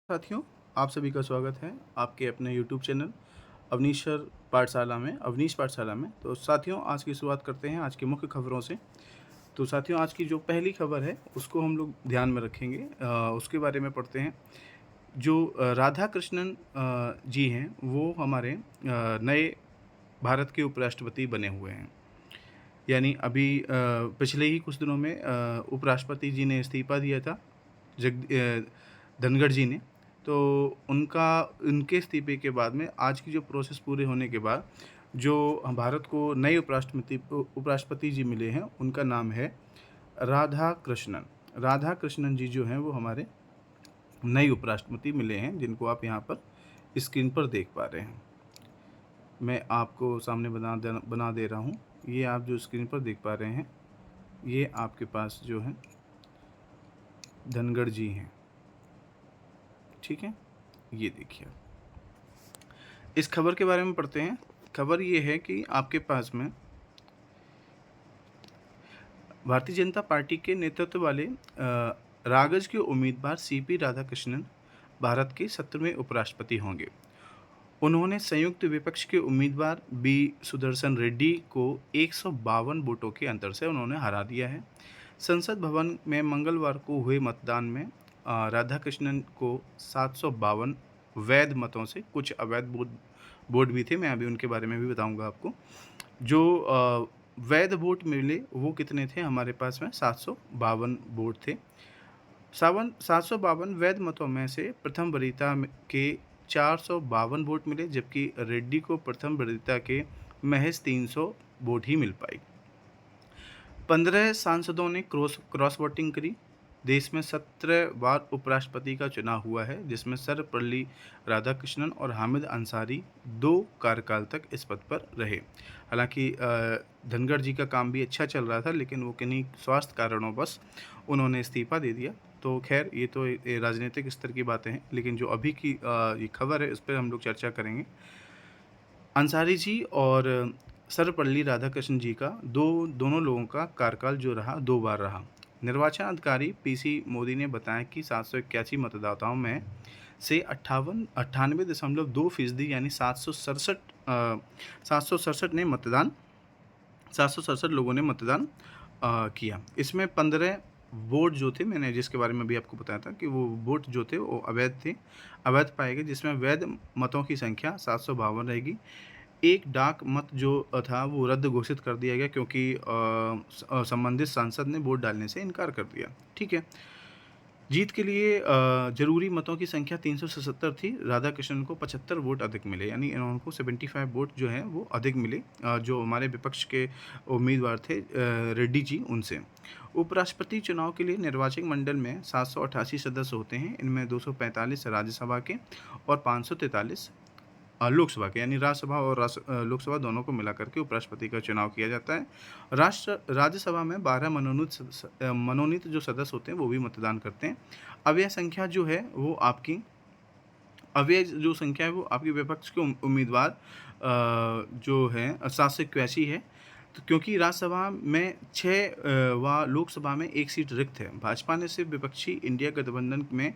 साथियों, आप सभी का स्वागत है आपके अपने यूट्यूब चैनल अवनीश्वर पाठशाला में अवनीश पाठशाला में। तो साथियों, आज की शुरुआत करते हैं आज की मुख्य खबरों से। तो साथियों, आज की जो पहली खबर है उसको हम लोग ध्यान में रखेंगे। उसके बारे में पढ़ते हैं। जो राधा कृष्णन जी हैं, वो हमारे नए भारत के उपराष्ट्रपति बने हुए हैं। यानी अभी पिछले ही कुछ दिनों में उपराष्ट्रपति जी ने इस्तीफ़ा दिया था, धनखड़ जी ने। तो उनके इस्तीफ़े के बाद में आज की जो प्रोसेस पूरे होने के बाद जो भारत को नए उपराष्ट्रपति जी मिले हैं, उनका नाम है राधा कृष्णन। राधा कृष्णन जी जो हैं वो हमारे नए उपराष्ट्रपति मिले हैं, जिनको आप यहाँ पर स्क्रीन पर देख पा रहे हैं। मैं आपको सामने बना दे रहा हूँ। ये आप जो स्क्रीन पर देख पा रहे हैं, ये आपके पास जो है धनखड़ जी हैं। ठीक है, ये देखिए। इस खबर के बारे में पढ़ते हैं। खबर ये है कि आपके पास में भारतीय जनता पार्टी के नेतृत्व वाले रागज के उम्मीदवार सीपी राधाकृष्णन भारत के 17वें उपराष्ट्रपति होंगे। उन्होंने संयुक्त विपक्ष के उम्मीदवार बी सुदर्शन रेड्डी को 152 वोटों के अंतर से उन्होंने हरा दिया है। संसद भवन में मंगलवार को हुए मतदान में राधाकृष्णन को 752 वैध मतों से, कुछ अवैध वोट भी थे, मैं अभी उनके बारे में भी बताऊंगा आपको। जो वैध वोट मिले वो कितने थे? हमारे पास में 752 वोट थे। 752 वैध मतों में से प्रथम वरीयता के 452 वोट मिले, जबकि रेड्डी को प्रथम वरीयता के महज 300 वोट ही मिल पाई। 15 सांसदों ने क्रॉस वोटिंग करी। देश में 17 बार उपराष्ट्रपति का चुनाव हुआ है, जिसमें सर्वपल्ली राधाकृष्णन और हामिद अंसारी 2 कार्यकाल तक इस पद पर रहे। हालांकि धनखड़ जी का काम भी अच्छा चल रहा था, लेकिन वो किन्हीं स्वास्थ्य कारणों बस उन्होंने इस्तीफा दे दिया। तो खैर, ये तो राजनीतिक स्तर की बातें हैं, लेकिन जो अभी की ये खबर है, इस पर हम लोग चर्चा करेंगे। अंसारी जी और सर्वपल्ली राधाकृष्णन जी का दोनों लोगों का कार्यकाल जो रहा 2 बार रहा। निर्वाचन अधिकारी पीसी मोदी ने बताया कि 781 मतदाताओं में से 98.2% यानी 767 लोगों ने मतदान किया। इसमें 15 वोट जो थे, मैंने जिसके बारे में भी आपको बताया था कि वो वोट जो थे वो अवैध थे, अवैध पाए गए, जिसमें वैध मतों की संख्या 752 रहेगी। एक डाक मत जो था वो रद्द घोषित कर दिया गया, क्योंकि संबंधित सांसद ने वोट डालने से इनकार कर दिया। ठीक है। जीत के लिए जरूरी मतों की संख्या 377 थी। राधाकृष्णन को 75 वोट अधिक मिले, यानी इनको 75 वोट जो हैं वो अधिक मिले, जो हमारे विपक्ष के उम्मीदवार थे रेड्डी जी, उनसे। उपराष्ट्रपति चुनाव के लिए निर्वाचन मंडल में 788 सदस्य होते हैं। इनमें 245 राज्यसभा के और 543 लोकसभा के, यानी राज्यसभा और लोकसभा दोनों को मिलाकर के उपराष्ट्रपति का चुनाव किया जाता है। राज्यसभा में 12 मनोनीत जो सदस्य होते हैं वो भी मतदान करते हैं। अव्यय संख्या जो है वो आपकी विपक्ष के उम्मीदवार जो हैं 781 है। तो क्योंकि राज्यसभा में 6 व लोकसभा में 1 सीट रिक्त है, भाजपा ने सिर्फ विपक्षी इंडिया गठबंधन में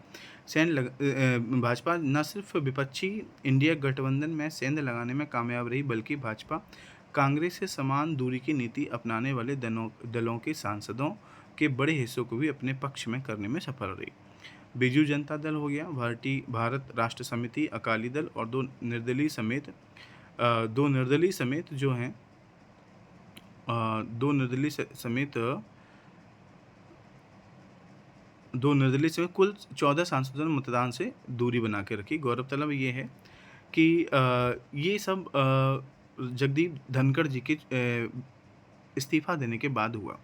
भाजपा न सिर्फ विपक्षी इंडिया गठबंधन में सेंध लगाने में कामयाब रही, बल्कि भाजपा कांग्रेस से समान दूरी की नीति अपनाने वाले दलों के सांसदों के बड़े हिस्सों को भी अपने पक्ष में करने में सफल रही। बीजू जनता दल हो गया, भारत राष्ट्र समिति, अकाली दल और दो निर्दलीय समेत जो हैं दो निर्दलीय समेत कुल 14 सांसदों ने मतदान से दूरी बना के रखी। गौरतलब ये है कि ये सब जगदीप धनखड़ जी के इस्तीफा देने के बाद हुआ।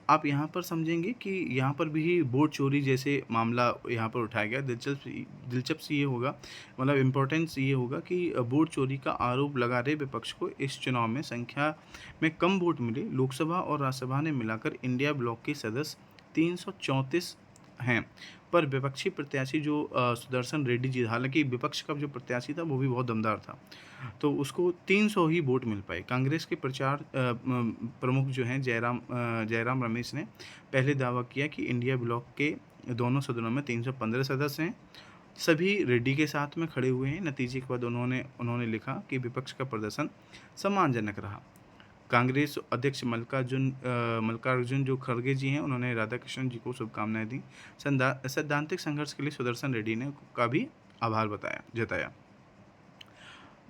आप यहाँ पर समझेंगे कि यहाँ पर भी वोट चोरी जैसे मामला यहाँ पर उठाया गया। दिलचस्प ये होगा, मतलब इम्पोर्टेंस ये होगा कि वोट चोरी का आरोप लगा रहे विपक्ष को इस चुनाव में संख्या में कम वोट मिले। लोकसभा और राज्यसभा ने मिलाकर इंडिया ब्लॉक के सदस्य 334 हैं, पर विपक्षी प्रत्याशी जो सुदर्शन रेड्डी जी, हालांकि विपक्ष का जो प्रत्याशी था वो भी बहुत दमदार था, तो उसको 300 ही वोट मिल पाए। कांग्रेस के प्रचार प्रमुख जो हैं जयराम रमेश ने पहले दावा किया कि इंडिया ब्लॉक के दोनों सदनों में 315 सदस्य हैं सभी रेड्डी के साथ में खड़े हुए हैं। नतीजे के बाद उन्होंने उन्होंने लिखा कि विपक्ष का प्रदर्शन सम्मानजनक रहा। कांग्रेस अध्यक्ष मल्लिकार्जुन जो खड़गे जी हैं, उन्होंने राधाकृष्णन जी को शुभकामनाएं दी। सैद्धांतिक संघर्ष के लिए सुदर्शन रेड्डी ने का भी आभार जताया।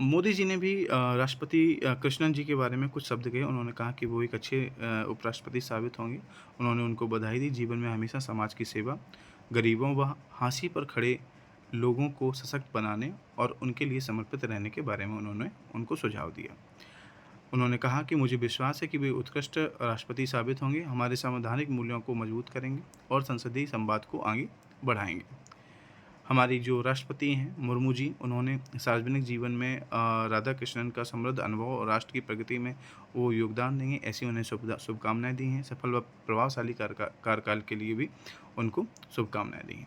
मोदी जी ने भी राष्ट्रपति कृष्णन जी के बारे में कुछ शब्द कहे। उन्होंने कहा कि वो एक अच्छे उपराष्ट्रपति साबित होंगे। उन्होंने उनको बधाई दी। जीवन में हमेशा समाज की सेवा, गरीबों व हाशिए पर खड़े लोगों को सशक्त बनाने और उनके लिए समर्पित रहने के बारे में उन्होंने उनको सुझाव दिया। उन्होंने कहा कि मुझे विश्वास है कि वे उत्कृष्ट राष्ट्रपति साबित होंगे, हमारे संवैधानिक मूल्यों को मजबूत करेंगे और संसदीय संवाद को आगे बढ़ाएंगे। हमारी जो राष्ट्रपति हैं मुर्मू जी, उन्होंने सार्वजनिक जीवन में राधाकृष्णन का समृद्ध अनुभव और राष्ट्र की प्रगति में वो योगदान देंगे, ऐसी उन्हें शुभकामनाएं दी हैं। सफल व प्रभावशाली कार्यकाल के लिए भी उनको शुभकामनाएं दी हैं।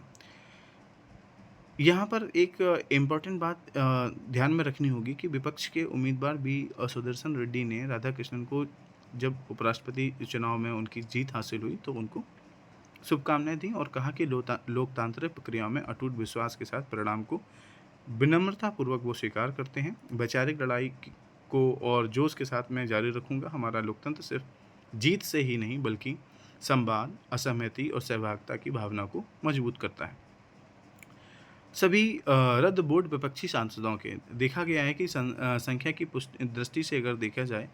यहाँ पर एक इम्पॉर्टेंट बात ध्यान में रखनी होगी कि विपक्ष के उम्मीदवार बी सुदर्शन रेड्डी ने राधाकृष्णन को जब उपराष्ट्रपति चुनाव में उनकी जीत हासिल हुई तो उनको शुभकामनाएं दी और कहा कि लोकतांत्रिक प्रक्रियाओं में अटूट विश्वास के साथ परिणाम को विनम्रतापूर्वक वो स्वीकार करते हैं। वैचारिक लड़ाई को और जोश के साथ मैं जारी रखूंगा। हमारा लोकतंत्र सिर्फ जीत से ही नहीं बल्कि संवाद, असहमति और सहभागिता की भावना को मजबूत करता है। सभी रद्द बोर्ड विपक्षी सांसदों के देखा गया है कि संख्या की दृष्टि से अगर देखा जाए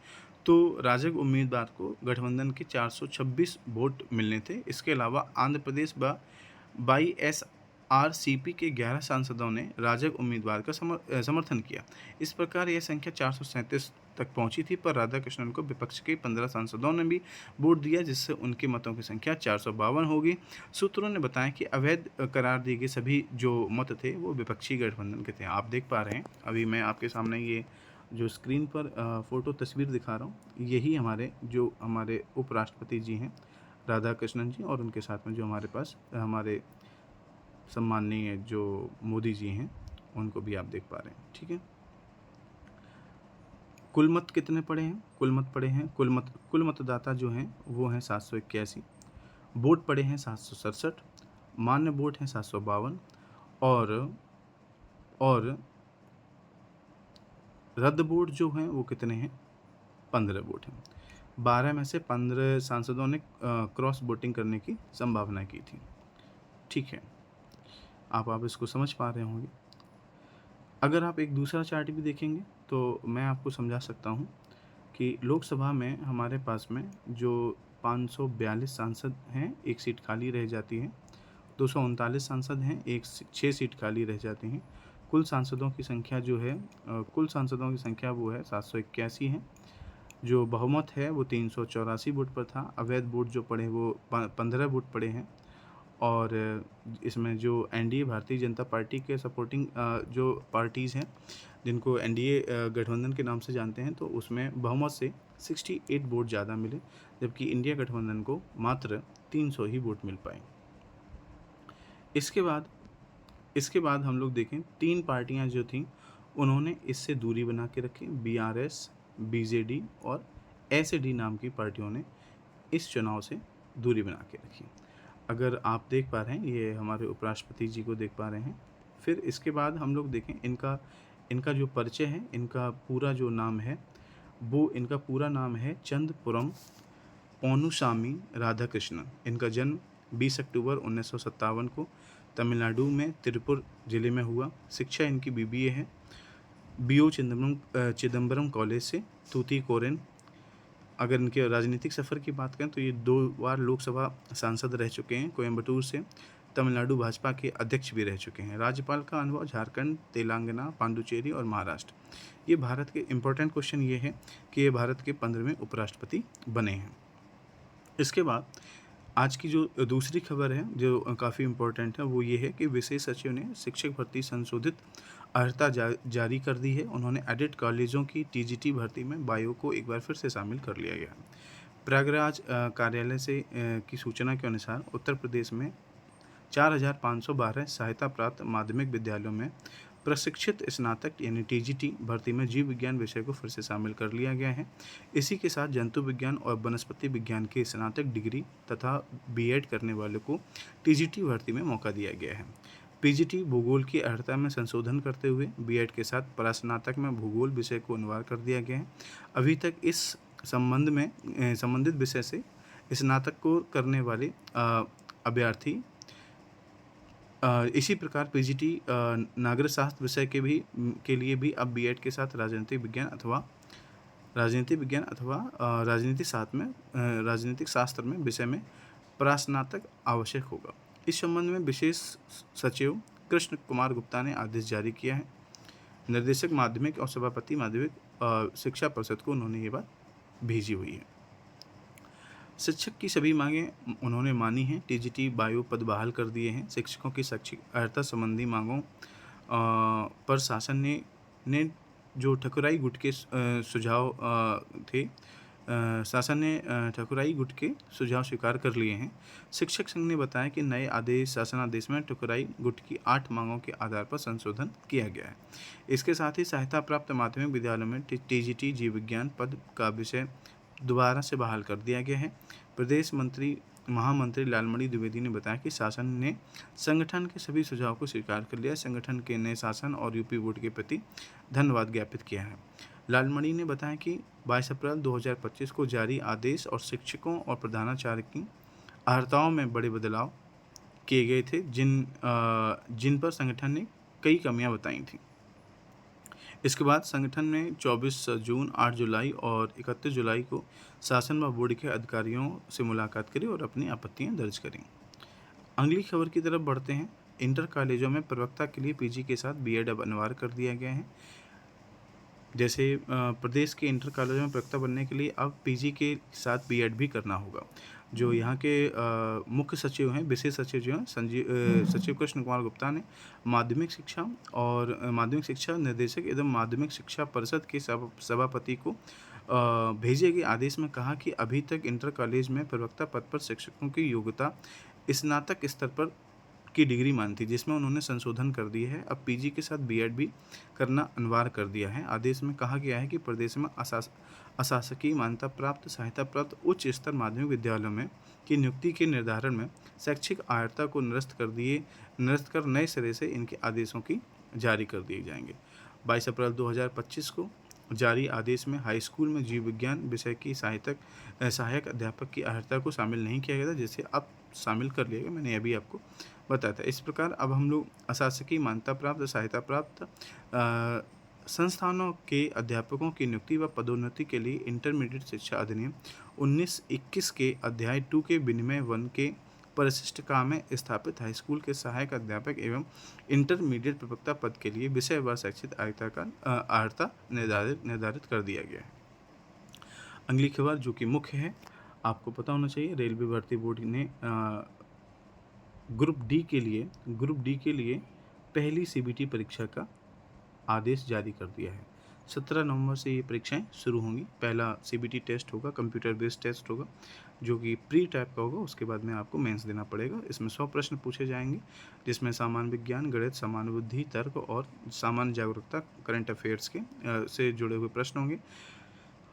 तो राजग उम्मीदवार को गठबंधन के 426 वोट मिलने थे। इसके अलावा आंध्र प्रदेश व YSRCP के 11 सांसदों ने राजग उम्मीदवार का समर्थन किया। इस प्रकार यह संख्या 437 तक पहुंची थी, पर राधाकृष्णन को विपक्ष के 15 सांसदों ने भी वोट दिया, जिससे उनके मतों की संख्या 452 होगी। सूत्रों ने बताया कि अवैध करार दिए गए सभी जो मत थे वो विपक्षी गठबंधन के थे। आप देख पा रहे हैं अभी मैं आपके सामने ये जो स्क्रीन पर फ़ोटो तस्वीर दिखा रहा हूँ, यही हमारे उपराष्ट्रपति जी हैं राधाकृष्णन जी, और उनके साथ में जो हमारे पास हमारे सम्माननीय जो मोदी जी हैं उनको भी आप देख पा रहे हैं। ठीक है, कुल मत कितने पड़े हैं? कुल मतदाता जो हैं वो हैं 781, वोट पड़े हैं 767, मान्य वोट हैं 752 और रद्द वोट जो हैं वो कितने हैं? 15 वोट हैं। 12 में से 15 सांसदों ने क्रॉस वोटिंग करने की संभावना की थी। ठीक है, आप इसको समझ पा रहे होंगे। अगर आप एक दूसरा चार्ट भी देखेंगे तो मैं आपको समझा सकता हूँ कि लोकसभा में हमारे पास में जो 542 सांसद हैं, एक सीट खाली रह जाती है। 239 सांसद हैं, 6 सीट खाली रह जाती हैं। कुल सांसदों की संख्या वो है 781 है। जो बहुमत है वो 384 वोट पर था। अवैध वोट जो पड़े वो 15 वोट पड़े हैं। और इसमें जो एनडीए भारतीय जनता पार्टी के सपोर्टिंग जो पार्टीज़ हैं जिनको एनडीए गठबंधन के नाम से जानते हैं, तो उसमें बहुमत से 68 वोट ज़्यादा मिले, जबकि इंडिया गठबंधन को मात्र 300 ही वोट मिल पाए। इसके बाद हम लोग देखें, 3 पार्टियां जो थीं उन्होंने इससे दूरी बना के रखी। BRS, BJD और SAD नाम की पार्टियों ने इस चुनाव से दूरी बना के रखी। अगर आप देख पा रहे हैं, ये हमारे उपराष्ट्रपति जी को देख पा रहे हैं। फिर इसके बाद हम लोग देखें इनका जो परिचय है, इनका पूरा जो नाम है वो इनका पूरा नाम है चंद्रपुरम पोनुसामी राधाकृष्णन। इनका जन्म 20 अक्टूबर 1957 को तमिलनाडु में तिरुपुर जिले में हुआ। शिक्षा इनकी BBA है BO चिदम्बरम कॉलेज से, तूतीकोरिन। अगर इनके राजनीतिक सफ़र की बात करें तो ये 2 बार लोकसभा सांसद रह चुके हैं कोयम्बटूर से। तमिलनाडु भाजपा के अध्यक्ष भी रह चुके हैं। राज्यपाल का अनुभव झारखंड, तेलंगाना, पांडुचेरी और महाराष्ट्र। ये भारत के इम्पोर्टेंट क्वेश्चन ये है कि ये भारत के 15वें उपराष्ट्रपति बने हैं। इसके बाद आज की जो दूसरी खबर है जो काफ़ी इम्पोर्टेंट है वो ये है कि विशेष सचिव ने शिक्षक भर्ती संशोधित अर्हता जारी कर दी है। उन्होंने एडिट कॉलेजों की TGT भर्ती में बायो को एक बार फिर से शामिल कर लिया गया। प्रयागराज कार्यालय से की सूचना के अनुसार उत्तर प्रदेश में 4512 सहायता प्राप्त माध्यमिक विद्यालयों में प्रशिक्षित स्नातक यानी TGT भर्ती में जीव विज्ञान विषय को फिर से शामिल कर लिया गया है। इसी के साथ जंतु विज्ञान और वनस्पति विज्ञान के स्नातक डिग्री तथा B.Ed करने वालों को TGT भर्ती में मौका दिया गया है। पीजीटी भूगोल की अर्हता में संशोधन करते हुए बीएड के साथ परास्नातक में भूगोल विषय को अनिवार्य कर दिया गया है। अभी तक इस संबंधित विषय से स्नातक को करने वाले अभ्यर्थी इसी प्रकार पीजीटी नागरिक शास्त्र विषय के लिए भी अब बीएड के साथ राजनीतिक विज्ञान अथवा राजनीतिक शास्त्र में विषय में परास्नातक आवश्यक होगा। इस संबंध में विशेष सचिव कृष्ण कुमार गुप्ता ने आदेश जारी किया है। निर्देशक माध्यमिक और सभापति माध्यमिक शिक्षा परिषद को उन्होंने ये बात भेजी हुई है। शिक्षक की सभी मांगें उन्होंने मानी हैं। टीजीटी बायो पद बहाल कर दिए हैं। शिक्षकों की शैक्षिक अर्हता संबंधी मांगों पर शासन ने जो ठकुराई गुट के सुझाव थे, शासन ने ठकुराई गुट के सुझाव स्वीकार कर लिए हैं। शिक्षक संघ ने बताया कि नए शासनादेश में ठकुराई गुट की 8 मांगों के आधार पर संशोधन किया गया है। इसके साथ ही सहायता प्राप्त माध्यमिक विद्यालयों में टीजीटी जीव विज्ञान पद का विषय दोबारा से बहाल कर दिया गया है। प्रदेश महामंत्री लालमणि द्विवेदी ने बताया कि शासन ने संगठन के सभी सुझाव को स्वीकार कर लिया। संगठन के नए शासन और यूपी बोर्ड के प्रति धन्यवाद ज्ञापित किया है। लालमणि ने बताया कि 22 अप्रैल 2025 को जारी आदेश और शिक्षकों और प्रधानाचार्य की अर्हताओं में बड़े बदलाव किए गए थे, जिन पर संगठन ने कई कमियां बताई थीं। इसके बाद संगठन ने 24 जून, 8 जुलाई और 31 जुलाई को शासन व बोर्ड के अधिकारियों से मुलाकात करी और अपनी आपत्तियां दर्ज करीं। अगली खबर की तरफ बढ़ते हैं। इंटर कॉलेजों में प्रवक्ता के लिए पीजी के साथ बीएड अब अनिवार्य कर दिया गया है। जैसे प्रदेश के इंटर कॉलेजों में प्रवक्ता बनने के लिए अब पीजी के साथ बीएड भी करना होगा। जो यहाँ के मुख्य सचिव हैं, विशेष सचिव जो हैं सचिव कृष्ण कुमार गुप्ता ने माध्यमिक शिक्षा निर्देशक एवं माध्यमिक शिक्षा परिषद के सभापति को भेजे गए आदेश में कहा कि अभी तक इंटर कॉलेज में प्रवक्ता पद पर शिक्षकों की योग्यता स्नातक स्तर पर की डिग्री मानी थी, जिसमें उन्होंने संशोधन कर दिया है। अब पीजी के साथ बीएड भी करना अनिवार्य कर दिया है। आदेश में कहा गया है कि प्रदेश में अशासकीय मान्यता प्राप्त सहायता प्राप्त उच्च स्तर माध्यमिक विद्यालयों में की नियुक्ति के निर्धारण में शैक्षिक अर्हता को निरस्त कर नए सिरे से इनके आदेशों की जारी कर दिए जाएंगे। 22 अप्रैल 2025 को जारी आदेश में हाई स्कूल में जीव विज्ञान विषय की सहायक अध्यापक की अर्हता को शामिल नहीं किया गया था, जिसे अब शामिल कर लिया गया। मैंने अभी आपको बताया था। इस प्रकार अब हम लोग अशासकीय मान्यता प्राप्त सहायता प्राप्त संस्थानों के अध्यापकों की नियुक्ति व पदोन्नति के लिए इंटरमीडिएट शिक्षा अधिनियम 1921 के अध्याय 2 के विनिमय 1 के परिशिष्ट काल में स्थापित हाई स्कूल के सहायक अध्यापक एवं इंटरमीडिएट प्रवक्ता पद के लिए विषयवार शैक्षिक अर्हता निर्धारित कर दिया गया है। अगली खबर जो कि मुख्य है, आपको पता होना चाहिए, रेलवे भर्ती बोर्ड ने ग्रुप डी के लिए पहली सीबीटी परीक्षा का आदेश जारी कर दिया है। 17 नवंबर से ये परीक्षाएं शुरू होंगी। पहला सीबीटी टेस्ट होगा, कंप्यूटर बेस्ड टेस्ट होगा, जो कि प्री टाइप का होगा। उसके बाद में आपको मेंस देना पड़ेगा। इसमें 100 प्रश्न पूछे जाएंगे, जिसमें सामान्य विज्ञान, गणित, सामान्य बुद्धि, तर्क और सामान्य जागरूकता, करंट अफेयर्स के से जुड़े हुए प्रश्न होंगे।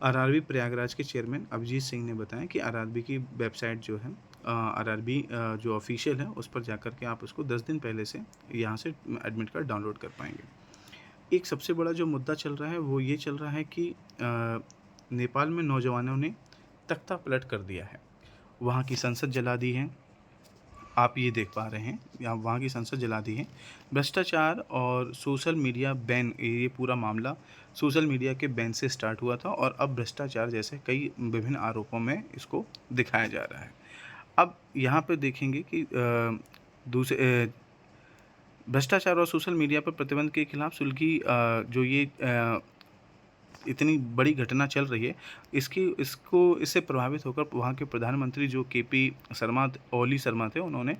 आरआरबी प्रयागराज के चेयरमैन अभिजीत सिंह ने बताया कि आरआरबी की वेबसाइट जो है, आरआरबी जो ऑफिशियल है, उस पर जाकर के आप उसको 10 दिन पहले से यहाँ से एडमिट कार्ड डाउनलोड कर पाएंगे। एक सबसे बड़ा जो मुद्दा चल रहा है वो ये चल रहा है कि नेपाल में नौजवानों ने तख्ता पलट कर दिया है। वहाँ की संसद जला दी है, आप ये देख पा रहे हैं, यहाँ वहाँ की संसद जला दी है। भ्रष्टाचार और सोशल मीडिया बैन, ये पूरा मामला सोशल मीडिया के बैन से स्टार्ट हुआ था और अब भ्रष्टाचार जैसे कई विभिन्न आरोपों में इसको दिखाया जा रहा है। अब यहाँ पे देखेंगे कि भ्रष्टाचार और सोशल मीडिया पर प्रतिबंध के खिलाफ सुलगी जो ये इतनी बड़ी घटना चल रही है, इससे प्रभावित होकर वहाँ के प्रधानमंत्री जो ओली शर्मा थे, उन्होंने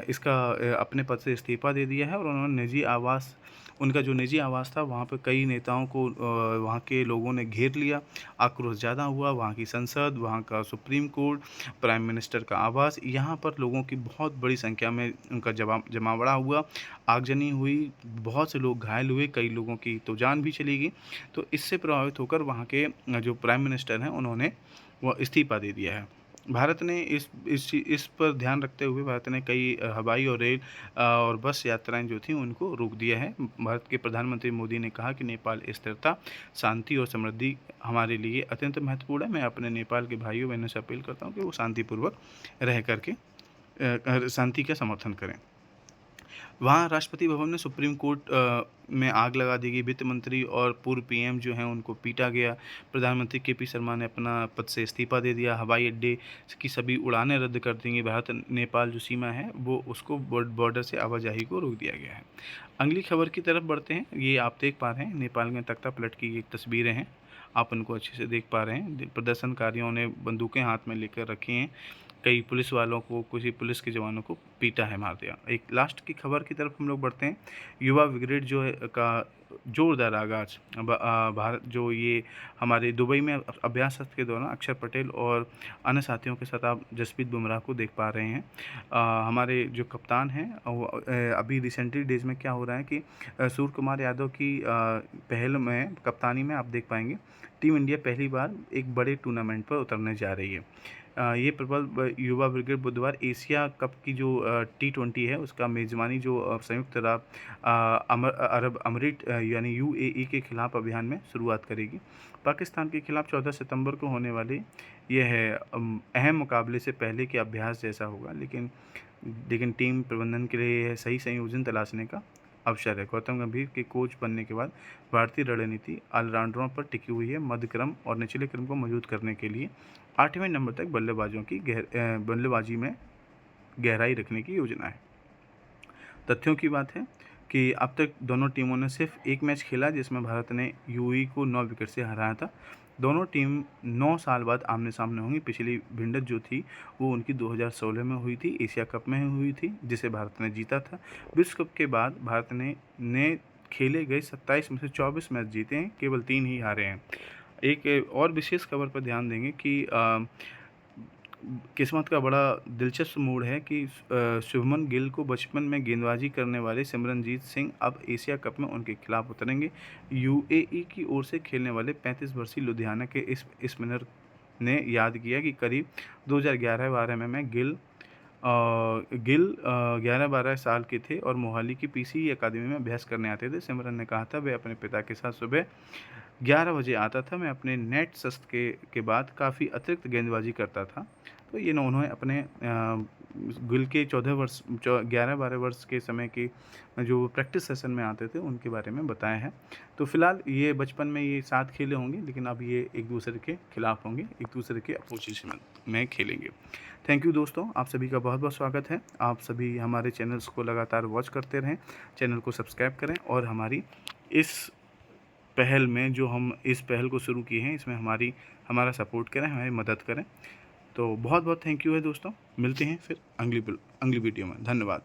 इसका अपने पद से इस्तीफा दे दिया है और उन्होंने उनका जो निजी आवास था, वहाँ पे कई नेताओं को वहाँ के लोगों ने घेर लिया। आक्रोश ज़्यादा हुआ। वहाँ की संसद, वहाँ का सुप्रीम कोर्ट, प्राइम मिनिस्टर का आवास, यहाँ पर लोगों की बहुत बड़ी संख्या में उनका जमावड़ा हुआ, आगजनी हुई, बहुत से लोग घायल हुए, कई लोगों की तो जान भी चली गई। तो इससे प्रभावित होकर वहाँ के जो प्राइम मिनिस्टर हैं, उन्होंने वो इस्तीफा दे दिया है। भारत ने इस पर ध्यान रखते हुए भारत ने कई हवाई और रेल और बस यात्राएं जो थी उनको रोक दिया है। भारत के प्रधानमंत्री मोदी ने कहा कि नेपाल स्थिरता, शांति और समृद्धि हमारे लिए अत्यंत महत्वपूर्ण है। मैं अपने नेपाल के भाइयों बहनों से अपील करता हूँ कि वो शांतिपूर्वक रह करके शांति का समर्थन करें। वहाँ राष्ट्रपति भवन में सुप्रीम कोर्ट में आग लगा दी गई। वित्त मंत्री और पूर्व पीएम जो हैं उनको पीटा गया। प्रधानमंत्री केपी शर्मा ने अपना पद से इस्तीफा दे दिया। हवाई अड्डे की सभी उड़ानें रद्द कर दी गई। भारत नेपाल जो सीमा है वो उसको बॉर्डर से आवाजाही को रोक दिया गया है। अगली खबर की तरफ बढ़ते हैं। ये आप देख पा रहे हैं नेपाल में तख्ता पलट की एक तस्वीरें हैं, आप उनको अच्छे से देख पा रहे हैं। प्रदर्शनकारियों ने बंदूकें हाथ में लेकर रखी हैं। कई पुलिस वालों को, किसी पुलिस के जवानों को पीटा है, मार दिया। एक लास्ट की खबर की तरफ हम लोग बढ़ते हैं। युवा ब्रिगेड जो है का जोरदार आगाज भारत जो ये हमारे दुबई में अभ्यास सत्र के दौरान अक्षर पटेल और अन्य साथियों के साथ आप जसप्रीत बुमराह को देख पा रहे हैं। हमारे जो कप्तान हैं अभी रिसेंटली डेज में क्या हो रहा है कि सूर्य कुमार यादव की पहल में कप्तानी में आप देख पाएंगे टीम इंडिया पहली बार एक बड़े टूर्नामेंट पर उतरने जा रही है। ये प्रबल युवा ब्रिगेड बुधवार एशिया कप की जो T20 है उसका मेज़बानी जो संयुक्त अरब अमीरात यानी UAE के खिलाफ अभियान में शुरुआत करेगी। पाकिस्तान के खिलाफ 14 सितंबर को होने वाले यह है अहम मुकाबले से पहले के अभ्यास जैसा होगा, लेकिन टीम प्रबंधन के लिए यह सही संयोजन तलाशने का अवसर है। गौतम गंभीर के कोच बनने के बाद भारतीय रणनीति ऑलराउंडरों पर टिकी हुई है। मध्य क्रम और निचले क्रम को मजबूत करने के लिए 8वें नंबर तक बल्लेबाजी में गहराई रखने की योजना है। तथ्यों की बात है कि अब तक दोनों टीमों ने सिर्फ एक मैच खेला जिसमें भारत ने UAE को 9 विकेट से हराया था। दोनों टीम 9 साल बाद आमने सामने होंगी। पिछली भिड़ंत जो थी वो उनकी 2016 में हुई थी, एशिया कप में हुई थी जिसे भारत ने जीता था। विश्व कप के बाद भारत ने खेले गए 27 में से 24 मैच जीते हैं, केवल 3 ही हारे हैं। एक और विशेष खबर पर ध्यान देंगे कि किस्मत का बड़ा दिलचस्प मोड़ है कि शुभमन गिल को बचपन में गेंदबाजी करने वाले सिमरनजीत सिंह अब एशिया कप में उनके खिलाफ उतरेंगे। UAE की ओर से खेलने वाले 35 वर्षीय लुधियाना के इस स्पिनर ने याद किया कि करीब 2011-12 में गिल 11-12 साल के थे और मोहाली की PCE अकादमी में अभ्यास करने आते थे। सिमरन ने कहा था, वे अपने पिता के साथ सुबह 11 बजे आता था। मैं अपने नेट शस्त्र के बाद काफ़ी अतिरिक्त गेंदबाजी करता था। तो ये उन्होंने अपने गिल के 11-12 वर्ष के समय के जो प्रैक्टिस सेशन में आते थे उनके बारे में बताया है। तो फिलहाल ये बचपन में ये साथ खेले होंगे, लेकिन अब ये एक दूसरे के खिलाफ होंगे, एक दूसरे के अपोजिशन में खेलेंगे। थैंक यू दोस्तों, आप सभी का बहुत बहुत स्वागत है। आप सभी हमारे चैनल्स को लगातार वॉच करते रहें, चैनल को सब्सक्राइब करें और हमारी इस पहल में जो हम इस पहल को शुरू किए हैं इसमें हमारा सपोर्ट करें, हमारी मदद करें। तो बहुत बहुत थैंक यू है दोस्तों। मिलते हैं फिर अगली वीडियो में। धन्यवाद।